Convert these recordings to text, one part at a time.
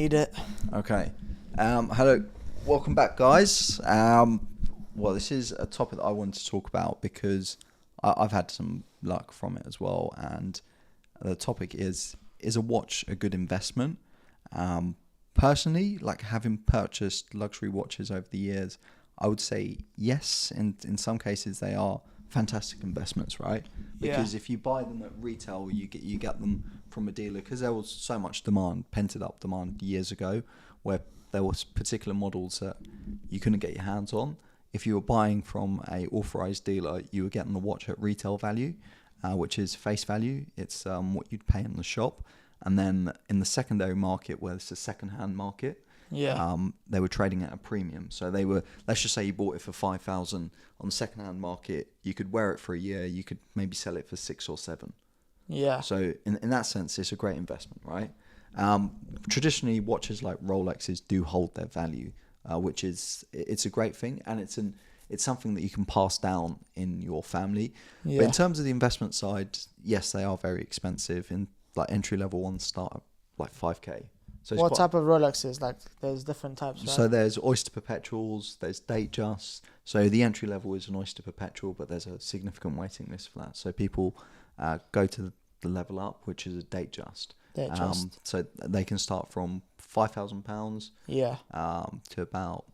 need it. Okay. Hello. Welcome back, guys. Well, this is a topic that I wanted to talk about because I've had some luck from it as well. And the topic is a watch a good investment? Personally, like having purchased luxury watches over the years, I would say yes. In some cases, they are fantastic investments, right? Because if you buy them at retail, you get them from a dealer, because there was so much demand, pented up demand years ago, where there was particular models that you couldn't get your hands on. If you were buying from a authorized dealer, you were getting the watch at retail value, which is face value. It's what you'd pay in the shop. And then in the secondary market, where it's a second-hand market, they were trading at a premium. So they were, let's just say you bought it for 5,000 on the second-hand market. You could wear it for a year. You could maybe sell it for 6 or 7. Yeah. So in that sense, it's a great investment, right? Traditionally, watches like Rolexes do hold their value, which is, it's a great thing, and it's something that you can pass down in your family. Yeah. But in terms of the investment side, yes, they are very expensive. In like entry level ones start at like 5k. So what type of Rolexes? Like, there's different types, right? So there's Oyster Perpetuals, there's Datejust. So the entry level is an Oyster Perpetual, but there's a significant waiting list for that. So people go to the level up, which is a Datejust. So they can start from £5,000 to about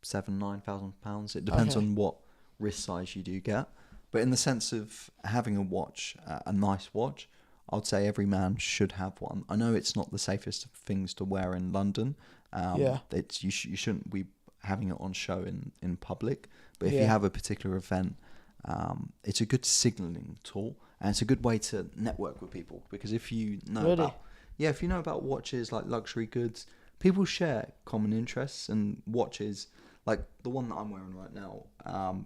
£9,000. It depends on what wrist size you do get. But in the sense of having a watch, a nice watch, I'd say every man should have one. I know it's not the safest of things to wear in London. You shouldn't be having it on show in public. But if you have a particular event, it's a good signalling tool, and it's a good way to network with people. Because if you know about watches, like luxury goods, people share common interests, and watches, like the one that I'm wearing right now,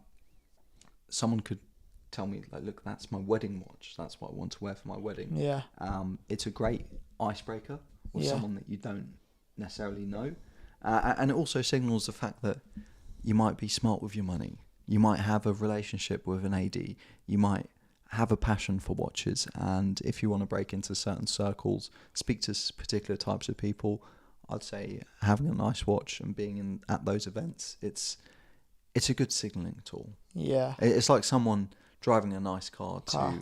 someone could tell me, like, look, that's my wedding watch. That's what I want to wear for my wedding. Yeah. It's a great icebreaker with someone that you don't necessarily know. And it also signals the fact that you might be smart with your money. You might have a relationship with an AD. You might have a passion for watches. And if you want to break into certain circles, speak to particular types of people, I'd say having a nice watch and being at those events, it's a good signaling tool. Yeah. It's like someone driving a nice car to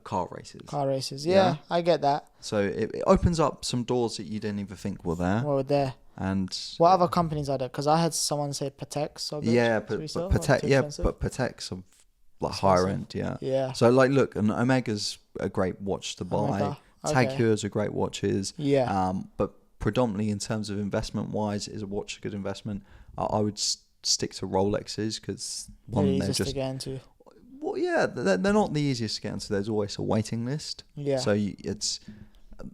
car races. Car races, yeah, I get that. So it opens up some doors that you didn't even think were there. And what other companies are there? Because I heard someone say Pateks. But Pateks are like higher end. Yeah. So like, look, an Omega's a great watch to buy. Tag Heuer's are great watches. Yeah. But predominantly in terms of investment wise, is a watch a good investment? I would stick to Rolexes, because they're just to get into. Well, yeah, they're not the easiest to get into. There's always a waiting list. Yeah. So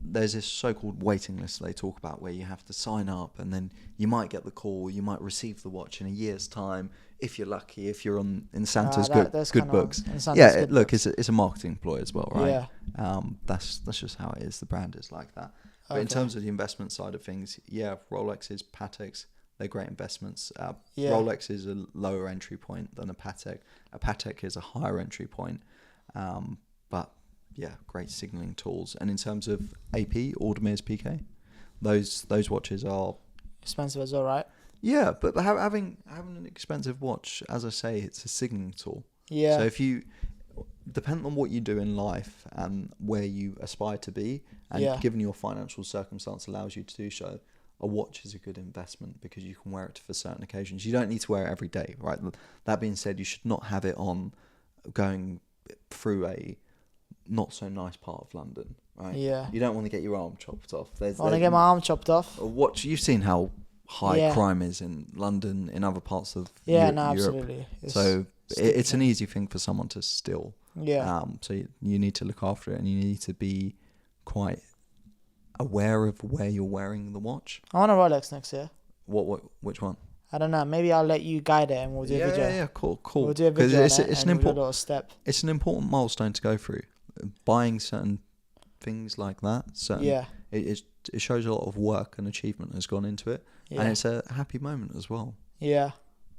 there's this so-called waiting list they talk about, where you have to sign up, and then you might get the call. You might receive the watch in a year's time, if you're lucky. If you're in Santa's good books. It's a marketing ploy as well, right? Yeah. That's just how it is. The brand is like that. But in terms of the investment side of things, Rolexes, Pateks, they're great investments. Rolex is a lower entry point than a Patek. A Patek is a higher entry point. But great signaling tools. And in terms of AP, Audemars Piguet, those watches are expensive as well, right? Yeah, but having an expensive watch, as I say, it's a signaling tool. Yeah. So if you, depending on what you do in life and where you aspire to be, and given your financial circumstance allows you to do so, a watch is a good investment, because you can wear it for certain occasions. You don't need to wear it every day, right? That being said, you should not have it on going through a not so nice part of London, right? Yeah. You don't want to get your arm chopped off. I want to get my arm chopped off. Watch. You've seen how high crime is in London, in other parts of Europe. Absolutely. It's an easy thing for someone to steal. Yeah. So you need to look after it, and you need to be quite aware of where you're wearing the watch. I want a Rolex next year. Which one? I don't know. Maybe I'll let you guide it, and we'll do a video. Yeah, cool. We'll do a video. It's an important step. It's an important milestone to go through. Buying certain things like that. It shows a lot of work and achievement has gone into it, and it's a happy moment as well. Yeah.